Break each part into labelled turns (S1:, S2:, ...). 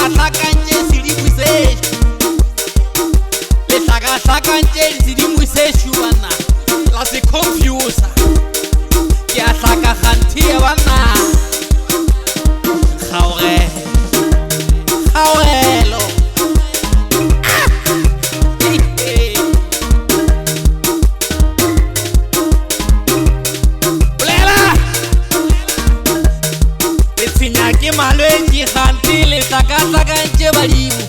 S1: hlaka-hlakantše sedimosešo le hlaka-hlakantše sedimosešo banna la se confuse ke a hlaka kganthie banna Kgaogelo ke malwetši kgante le hlaka-hlakantše badimo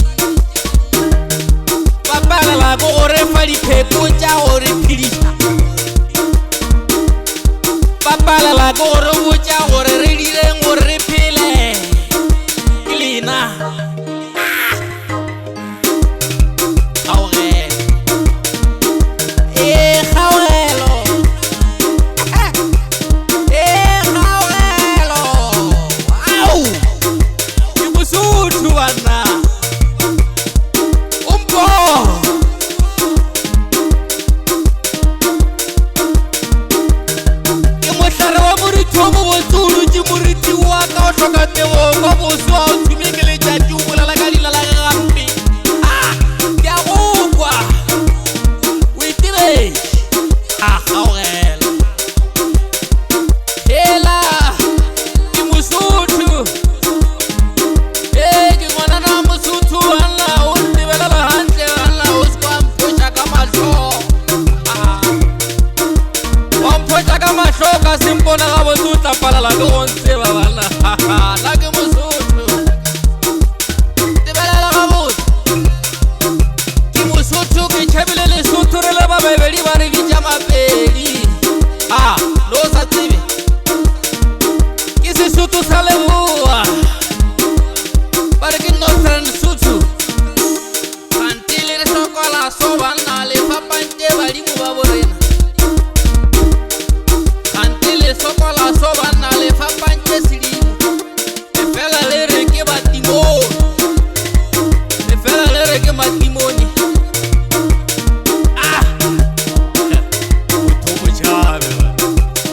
S1: ba palela ko gore fa dipheko tša gore phediša ba palela ko gore botša gore re direng gore re phele ke lena Kgaogelo simpona ga botutla palala ke go ntseba bana la ke mosotho tebelela ga botse ke mosotho ke tšhabile lesotho re le babedi ba re bitša mapedi lo sa tsebe ke sesotho sa leboa ba re ke northern sotho kante le re sokola so banna le fapantše badimo ba borena sokola so banna le fapantše sedimo lefela le re ke batimoni lefela le re ke matimoni motho botšhabe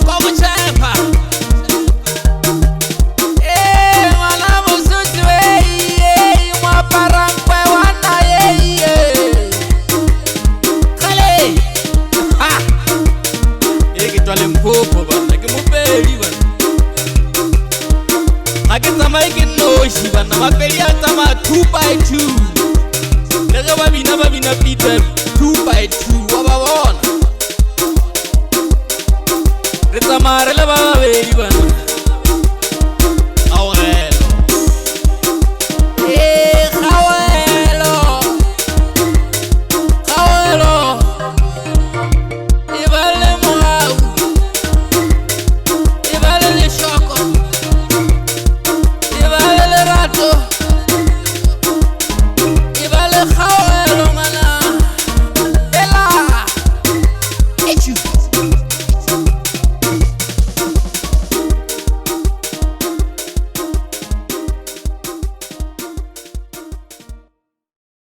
S1: kwa botšhepa ngwana mosotho moaparankwe wana kgale ke twa Limpopo banna ke mopedi banna ga ke tsamaye ke noši banna mapedi a tsamaya 2x2 le ge ba bina Peter 2x2 wa ba bona re tsamaya re le ba babedi banna